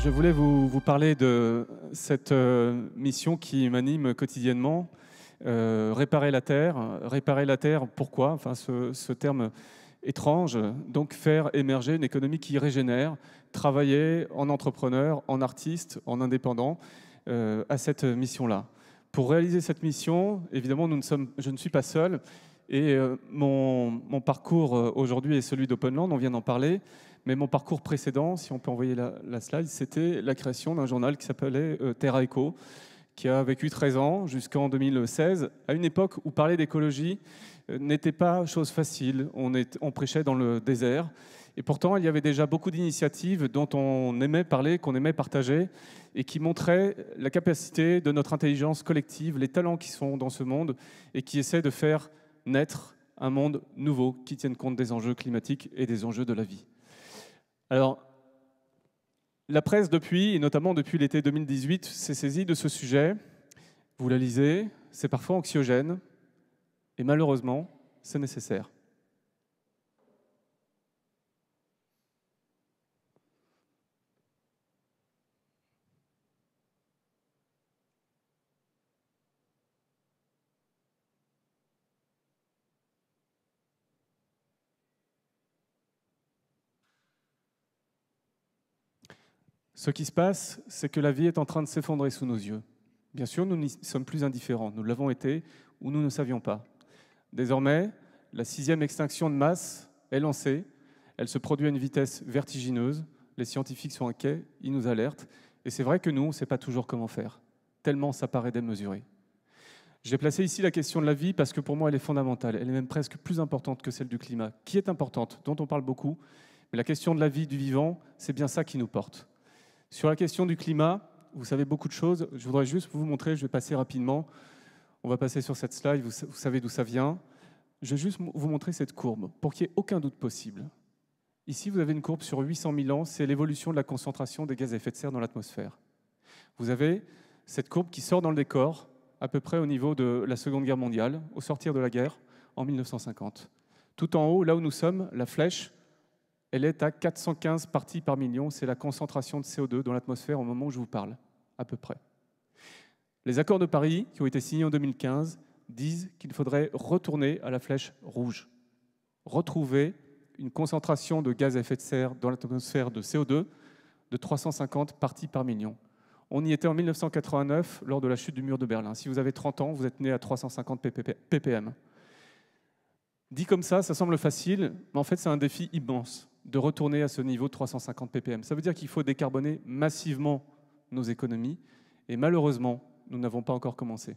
Je voulais vous parler de cette mission qui m'anime quotidiennement, réparer la Terre. Réparer la Terre, pourquoi? Enfin, ce terme étrange, donc faire émerger une économie qui régénère, travailler en entrepreneur, en artiste, en indépendant, à cette mission-là. Pour réaliser cette mission, évidemment, je ne suis pas seul, et mon parcours aujourd'hui est celui d'Openland, on vient d'en parler. Mais mon parcours précédent, si on peut envoyer la slide, c'était la création d'un journal qui s'appelait Terra Eco, qui a vécu 13 ans jusqu'en 2016, à une époque où parler d'écologie n'était pas chose facile. On prêchait dans le désert. Et pourtant, il y avait déjà beaucoup d'initiatives dont on aimait parler, qu'on aimait partager, et qui montraient la capacité de notre intelligence collective, les talents qui sont dans ce monde, et qui essaient de faire naître un monde nouveau qui tienne compte des enjeux climatiques et des enjeux de la vie. Alors, la presse depuis, et notamment depuis l'été 2018, s'est saisie de ce sujet. Vous la lisez, c'est parfois anxiogène, et malheureusement, c'est nécessaire. Ce qui se passe, c'est que la vie est en train de s'effondrer sous nos yeux. Bien sûr, nous n'y sommes plus indifférents. Nous l'avons été ou nous ne savions pas. Désormais, la 6e extinction de masse est lancée. Elle se produit à une vitesse vertigineuse. Les scientifiques sont inquiets, ils nous alertent. Et c'est vrai que nous, on ne sait pas toujours comment faire, tellement ça paraît démesuré. J'ai placé ici la question de la vie parce que pour moi, elle est fondamentale. Elle est même presque plus importante que celle du climat, qui est importante, dont on parle beaucoup. Mais la question de la vie, du vivant, c'est bien ça qui nous porte. Sur la question du climat, vous savez beaucoup de choses. Je voudrais juste vous montrer, je vais passer rapidement. On va passer sur cette slide, vous savez d'où ça vient. Je vais juste vous montrer cette courbe, pour qu'il n'y ait aucun doute possible. Ici, vous avez une courbe sur 800 000 ans, c'est l'évolution de la concentration des gaz à effet de serre dans l'atmosphère. Vous avez cette courbe qui sort dans le décor, à peu près au niveau de la Seconde Guerre mondiale, au sortir de la guerre, en 1950. Tout en haut, là où nous sommes, la flèche, elle est à 415 parties par million. C'est la concentration de CO2 dans l'atmosphère au moment où je vous parle, à peu près. Les accords de Paris, qui ont été signés en 2015, disent qu'il faudrait retourner à la flèche rouge, retrouver une concentration de gaz à effet de serre dans l'atmosphère de CO2 de 350 parties par million. On y était en 1989, lors de la chute du mur de Berlin. Si vous avez 30 ans, vous êtes né à 350 ppm. Dit comme ça semble facile, mais en fait, c'est un défi immense de retourner à ce niveau de 350 ppm. Ça veut dire qu'il faut décarboner massivement nos économies, et malheureusement, nous n'avons pas encore commencé.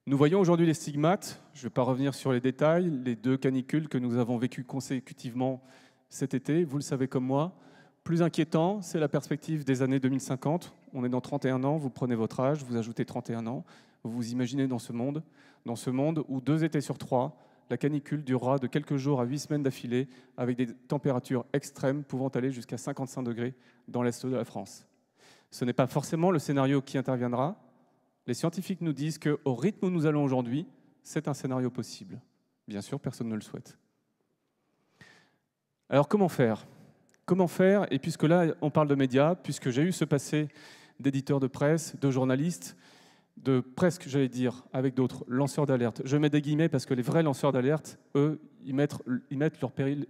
Nous voyons aujourd'hui les stigmates, je ne vais pas revenir sur les détails, les 2 canicules que nous avons vécues consécutivement cet été, vous le savez comme moi. Plus inquiétant, c'est la perspective des années 2050. On est dans 31 ans, vous prenez votre âge, vous ajoutez 31 ans, vous vous imaginez dans ce monde où 2 étés sur 3, la canicule durera de quelques jours à 8 semaines d'affilée, avec des températures extrêmes pouvant aller jusqu'à 55 degrés dans l'est de la France. Ce n'est pas forcément le scénario qui interviendra. Les scientifiques nous disent qu'au rythme où nous allons aujourd'hui, c'est un scénario possible. Bien sûr, personne ne le souhaite. Alors comment faire? Comment faire? Et puisque là, on parle de médias, puisque j'ai eu ce passé d'éditeur de presse, de journaliste, de presque, j'allais dire, avec d'autres, lanceurs d'alerte. Je mets des guillemets parce que les vrais lanceurs d'alerte, eux, ils mettent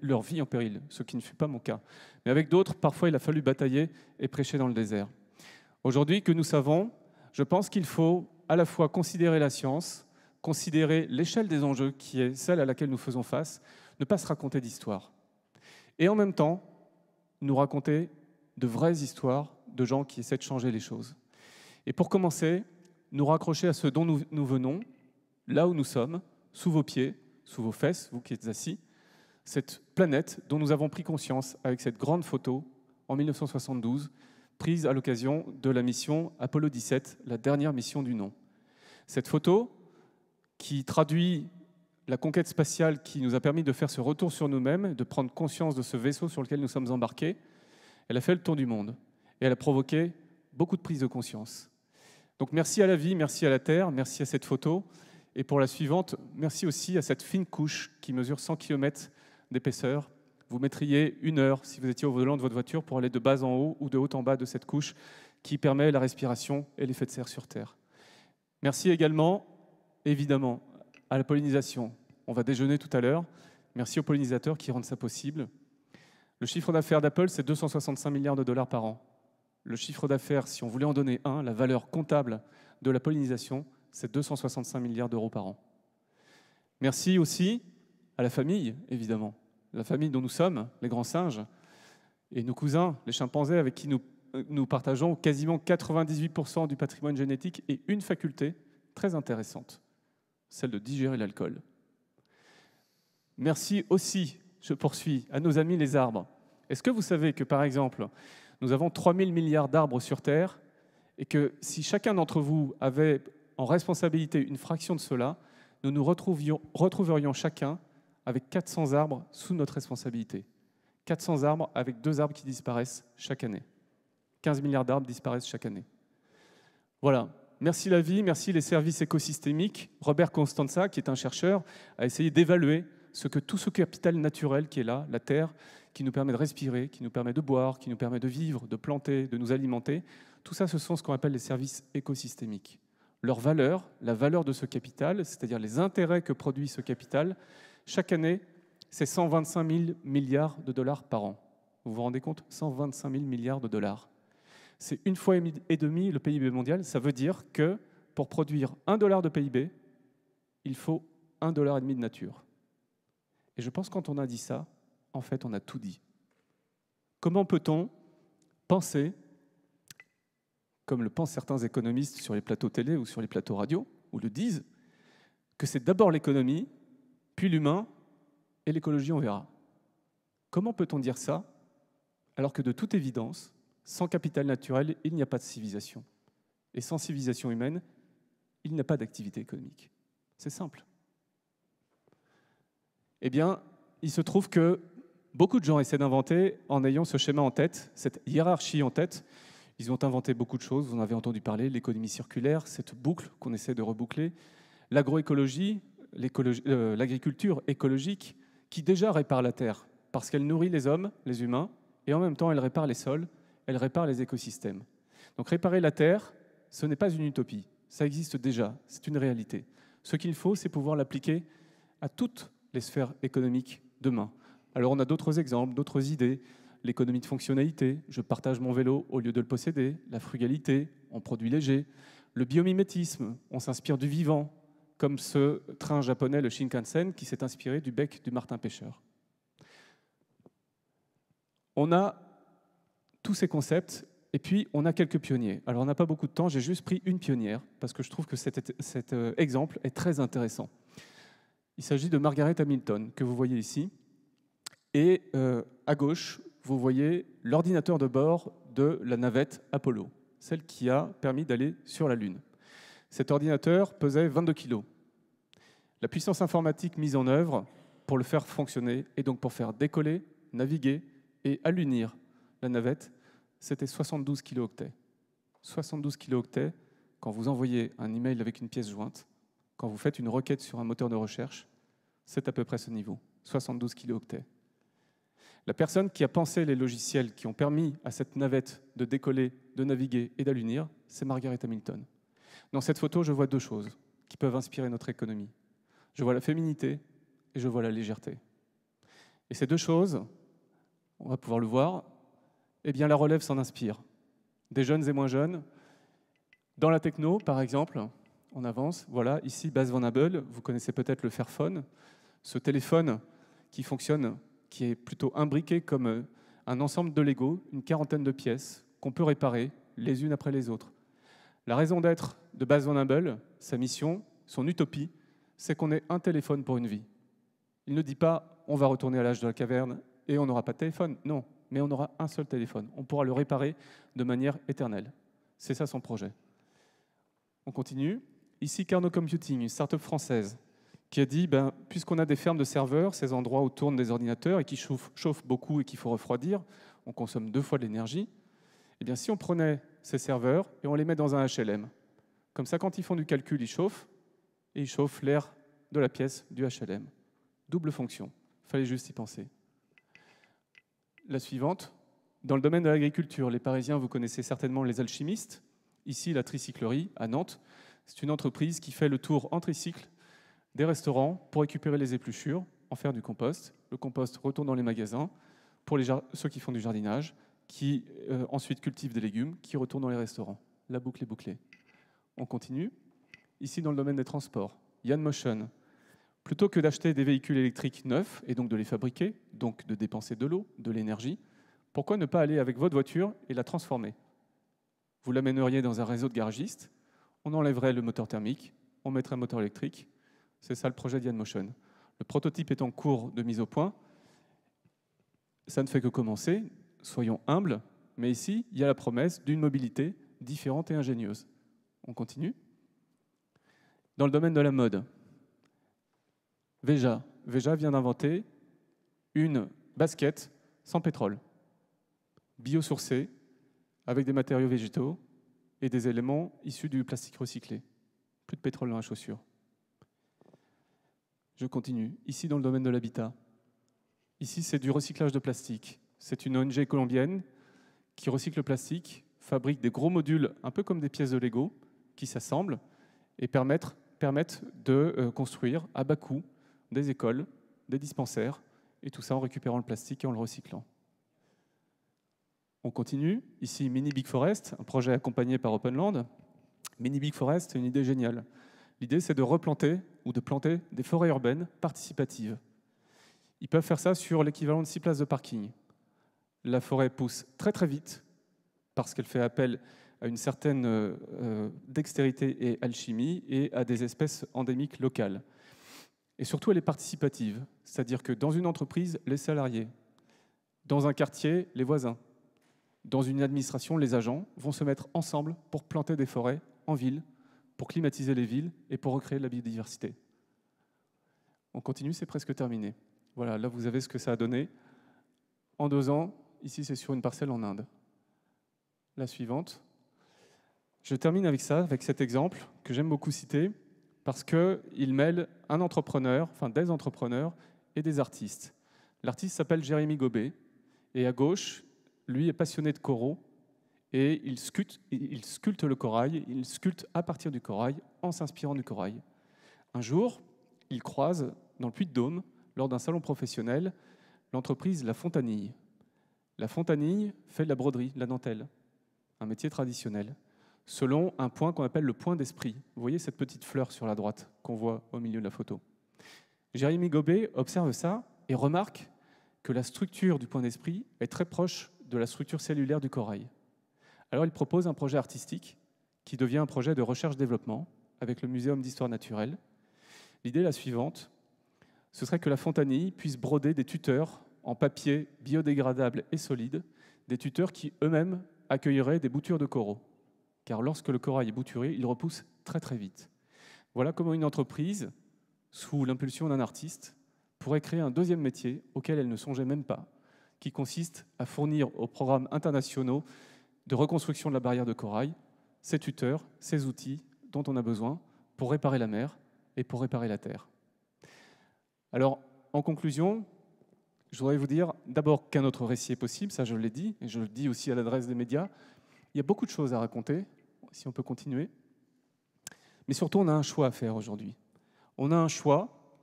leur vie en péril, ce qui ne fut pas mon cas. Mais avec d'autres, parfois, il a fallu batailler et prêcher dans le désert. Aujourd'hui, que nous savons, je pense qu'il faut à la fois considérer la science, considérer l'échelle des enjeux qui est celle à laquelle nous faisons face, ne pas se raconter d'histoires. Et en même temps, nous raconter de vraies histoires de gens qui essaient de changer les choses. Et pour commencer, nous raccrocher à ce dont nous venons, là où nous sommes, sous vos pieds, sous vos fesses, vous qui êtes assis, cette planète dont nous avons pris conscience avec cette grande photo en 1972, prise à l'occasion de la mission Apollo 17, la dernière mission du nom. Cette photo, qui traduit la conquête spatiale qui nous a permis de faire ce retour sur nous-mêmes, de prendre conscience de ce vaisseau sur lequel nous sommes embarqués, elle a fait le tour du monde et elle a provoqué beaucoup de prises de conscience. Donc merci à la vie, merci à la Terre, merci à cette photo. Et pour la suivante, merci aussi à cette fine couche qui mesure 100 km d'épaisseur, Vous mettriez 1 heure, si vous étiez au volant de votre voiture, pour aller de bas en haut ou de haut en bas de cette couche qui permet la respiration et l'effet de serre sur Terre. Merci également, évidemment, à la pollinisation. On va déjeuner tout à l'heure. Merci aux pollinisateurs qui rendent ça possible. Le chiffre d'affaires d'Apple, c'est 265 milliards de dollars par an. Le chiffre d'affaires, si on voulait en donner un, la valeur comptable de la pollinisation, c'est 265 milliards d'euros par an. Merci aussi à la famille, évidemment. La famille dont nous sommes, les grands singes, et nos cousins, les chimpanzés, avec qui nous partageons quasiment 98% du patrimoine génétique et une faculté très intéressante, celle de digérer l'alcool. Merci aussi, je poursuis, à nos amis les arbres. Est-ce que vous savez que, par exemple, nous avons 3000 milliards d'arbres sur Terre et que si chacun d'entre vous avait en responsabilité une fraction de cela, nous nous retrouverions chacun avec 400 arbres sous notre responsabilité. 400 arbres avec 2 arbres qui disparaissent chaque année. 15 milliards d'arbres disparaissent chaque année. Voilà. Merci la vie, merci les services écosystémiques. Robert Constanza, qui est un chercheur, a essayé d'évaluer tout ce capital naturel qui est là, la Terre, qui nous permet de respirer, qui nous permet de boire, qui nous permet de vivre, de planter, de nous alimenter. Tout ça, ce sont ce qu'on appelle les services écosystémiques. Leur valeur, la valeur de ce capital, c'est-à-dire les intérêts que produit ce capital, chaque année, c'est 125 000 milliards de dollars par an. Vous vous rendez compte? 125 000 milliards de dollars. C'est 1,5 fois le PIB mondial. Ça veut dire que pour produire 1 dollar de PIB, il faut 1,5 dollar de nature. Et je pense que quand on a dit ça, en fait, on a tout dit. Comment peut-on penser, comme le pensent certains économistes sur les plateaux télé ou sur les plateaux radio, ou le disent, que c'est d'abord l'économie, puis l'humain, et l'écologie, on verra. Comment peut-on dire ça, alors que de toute évidence, sans capital naturel, il n'y a pas de civilisation. Et sans civilisation humaine, il n'y a pas d'activité économique. C'est simple. Eh bien, il se trouve que beaucoup de gens essaient d'inventer en ayant ce schéma en tête, cette hiérarchie en tête. Ils ont inventé beaucoup de choses, vous en avez entendu parler, l'économie circulaire, cette boucle qu'on essaie de reboucler, l'agroécologie, l'agriculture écologique, qui déjà répare la terre, parce qu'elle nourrit les hommes, les humains, et en même temps elle répare les sols, elle répare les écosystèmes. Donc réparer la terre, ce n'est pas une utopie, ça existe déjà, c'est une réalité. Ce qu'il faut, c'est pouvoir l'appliquer à toutes les sphères économiques demain. Alors on a d'autres exemples, d'autres idées, l'économie de fonctionnalité, je partage mon vélo au lieu de le posséder, la frugalité, en produits légers, le biomimétisme, on s'inspire du vivant, comme ce train japonais, le Shinkansen, qui s'est inspiré du bec du martin-pêcheur. On a tous ces concepts, et puis on a quelques pionniers. Alors on n'a pas beaucoup de temps, j'ai juste pris une pionnière, parce que je trouve que cet exemple est très intéressant. Il s'agit de Margaret Hamilton, que vous voyez ici, et à gauche, vous voyez l'ordinateur de bord de la navette Apollo, celle qui a permis d'aller sur la Lune. Cet ordinateur pesait 22 kg. La puissance informatique mise en œuvre pour le faire fonctionner, et donc pour faire décoller, naviguer et allunir la navette, c'était 72 kilooctets. 72 kilooctets, quand vous envoyez un email avec une pièce jointe, quand vous faites une requête sur un moteur de recherche, c'est à peu près ce niveau, 72 kilooctets. La personne qui a pensé les logiciels qui ont permis à cette navette de décoller, de naviguer et d'allunir, c'est Margaret Hamilton. Dans cette photo, je vois deux choses qui peuvent inspirer notre économie. Je vois la féminité et je vois la légèreté. Et ces deux choses, on va pouvoir le voir, eh bien la relève s'en inspire. Des jeunes et moins jeunes. Dans la techno, par exemple, on avance. Voilà, ici, Bas Van Abel, vous connaissez peut-être le Fairphone, ce téléphone qui fonctionne, qui est plutôt imbriqué comme un ensemble de Lego, une quarantaine de pièces qu'on peut réparer les unes après les autres. La raison d'être de Bas Van Abel, sa mission, son utopie, c'est qu'on ait un téléphone pour une vie. Il ne dit pas « on va retourner à l'âge de la caverne et on n'aura pas de téléphone ». Non, mais on aura un seul téléphone. On pourra le réparer de manière éternelle. C'est ça son projet. On continue. Ici, Carnot Computing, une start-up française, qui a dit, puisqu'on a des fermes de serveurs, ces endroits où tournent des ordinateurs et qui chauffent beaucoup et qu'il faut refroidir, on consomme 2 fois de l'énergie, eh bien, si on prenait ces serveurs et on les met dans un HLM, comme ça, quand ils font du calcul, ils chauffent, et ils chauffent l'air de la pièce du HLM. Double fonction. Il fallait juste y penser. La suivante, dans le domaine de l'agriculture, les Parisiens, vous connaissez certainement les alchimistes. Ici, la tricyclerie à Nantes. C'est une entreprise qui fait le tour en tricycle des restaurants pour récupérer les épluchures, en faire du compost. Le compost retourne dans les magasins pour ceux qui font du jardinage, qui ensuite cultivent des légumes, qui retournent dans les restaurants. La boucle est bouclée. On continue. Ici, dans le domaine des transports, Yann Motion. Plutôt que d'acheter des véhicules électriques neufs et donc de les fabriquer, donc de dépenser de l'eau, de l'énergie, pourquoi ne pas aller avec votre voiture et la transformer? Vous l'amèneriez dans un réseau de garagistes, on enlèverait le moteur thermique, on mettrait un moteur électrique. C'est ça le projet d'Yann Motion. Le prototype est en cours de mise au point. Ça ne fait que commencer, soyons humbles, mais ici, il y a la promesse d'une mobilité différente et ingénieuse. On continue. Dans le domaine de la mode, Veja vient d'inventer une basket sans pétrole, biosourcée, avec des matériaux végétaux et des éléments issus du plastique recyclé. Plus de pétrole dans la chaussure. Je continue. Ici, dans le domaine de l'habitat. Ici, c'est du recyclage de plastique. C'est une ONG colombienne qui recycle le plastique, fabrique des gros modules, un peu comme des pièces de Lego, qui s'assemblent et permettent de construire à bas coût des écoles, des dispensaires, et tout ça en récupérant le plastique et en le recyclant. On continue. Ici, Mini Big Forest, un projet accompagné par Openland. Mini Big Forest, c'est une idée géniale. L'idée, c'est de replanter ou de planter des forêts urbaines participatives. Ils peuvent faire ça sur l'équivalent de 6 places de parking. La forêt pousse très très vite parce qu'elle fait appel à une certaine dextérité et alchimie et à des espèces endémiques locales. Et surtout, elle est participative, c'est-à-dire que dans une entreprise, les salariés, dans un quartier, les voisins, dans une administration, les agents vont se mettre ensemble pour planter des forêts en ville, pour climatiser les villes et pour recréer de la biodiversité. On continue, c'est presque terminé. Voilà, là vous avez ce que ça a donné. En 2 ans, ici c'est sur une parcelle en Inde. La suivante. Je termine avec ça, avec cet exemple que j'aime beaucoup citer, parce qu'il mêle un entrepreneur, enfin des entrepreneurs et des artistes. L'artiste s'appelle Jérémy Gobet, et à gauche, lui est passionné de coraux, et il sculpte le corail, il sculpte à partir du corail, en s'inspirant du corail. Un jour, il croise, dans le Puy-de-Dôme, lors d'un salon professionnel, l'entreprise La Fontanille. La Fontanille fait de la broderie, de la dentelle, un métier traditionnel, selon un point qu'on appelle le point d'esprit. Vous voyez cette petite fleur sur la droite qu'on voit au milieu de la photo. Jérémy Gobet observe ça et remarque que la structure du point d'esprit est très proche de la structure cellulaire du corail. Alors il propose un projet artistique qui devient un projet de recherche-développement avec le Muséum d'histoire naturelle. L'idée est la suivante, ce serait que la Fontanille puisse broder des tuteurs en papier biodégradable et solide, des tuteurs qui eux-mêmes accueilleraient des boutures de coraux. Car lorsque le corail est bouturé, il repousse très très vite. Voilà comment une entreprise, sous l'impulsion d'un artiste, pourrait créer un deuxième métier auquel elle ne songeait même pas, qui consiste à fournir aux programmes internationaux de reconstruction de la barrière de corail ces tuteurs, ces outils dont on a besoin pour réparer la mer et pour réparer la terre. Alors, en conclusion, je voudrais vous dire d'abord qu'un autre récit est possible, ça je l'ai dit, et je le dis aussi à l'adresse des médias. Il y a beaucoup de choses à raconter, si on peut continuer. Mais surtout, on a un choix à faire aujourd'hui. On a un choix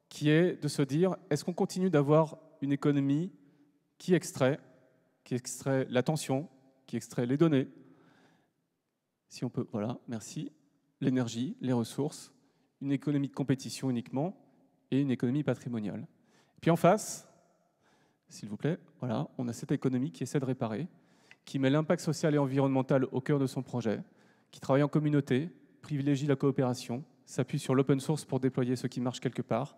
qui est de se dire, est-ce qu'on continue d'avoir une économie qui extrait l'attention, qui extrait les données, si on peut, voilà, merci, l'énergie, les ressources, une économie de compétition uniquement et une économie patrimoniale. Et puis en face, s'il vous plaît, voilà, on a cette économie qui essaie de réparer, qui met l'impact social et environnemental au cœur de son projet, qui travaille en communauté, privilégie la coopération, s'appuie sur l'open source pour déployer ce qui marche quelque part,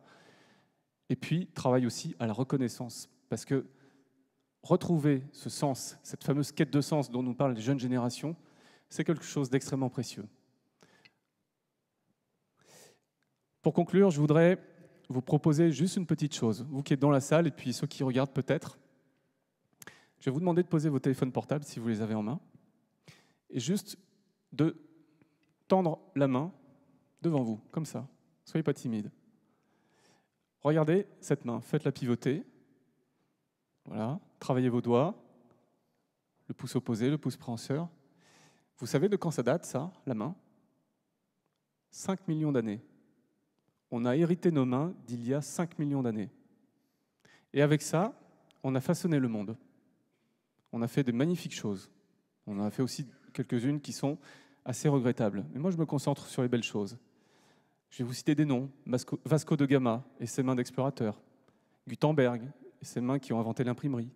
et puis travaille aussi à la reconnaissance. Parce que retrouver ce sens, cette fameuse quête de sens dont nous parlent les jeunes générations, c'est quelque chose d'extrêmement précieux. Pour conclure, je voudrais vous proposer juste une petite chose, vous qui êtes dans la salle et puis ceux qui regardent peut-être. Je vais vous demander de poser vos téléphones portables si vous les avez en main et juste de tendre la main devant vous, comme ça. Soyez pas timide. Regardez cette main, faites-la pivoter. Voilà, travaillez vos doigts, le pouce opposé, le pouce préhenseur. Vous savez de quand ça date, ça, la main? 5 millions d'années. On a hérité nos mains d'il y a 5 millions d'années. Et avec ça, on a façonné le monde. On a fait de magnifiques choses. On en a fait aussi quelques-unes qui sont assez regrettables. Mais moi, je me concentre sur les belles choses. Je vais vous citer des noms. Vasco da Gama et ses mains d'explorateur. Gutenberg et ses mains qui ont inventé l'imprimerie.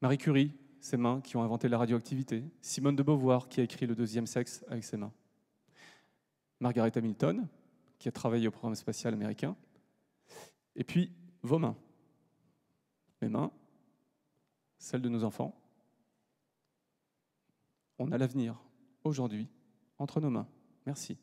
Marie Curie, ses mains qui ont inventé la radioactivité. Simone de Beauvoir qui a écrit Le deuxième sexe avec ses mains. Margaret Hamilton, qui a travaillé au programme spatial américain. Et puis, vos mains. Mes mains, celles de nos enfants. On a l'avenir, aujourd'hui, entre nos mains. Merci.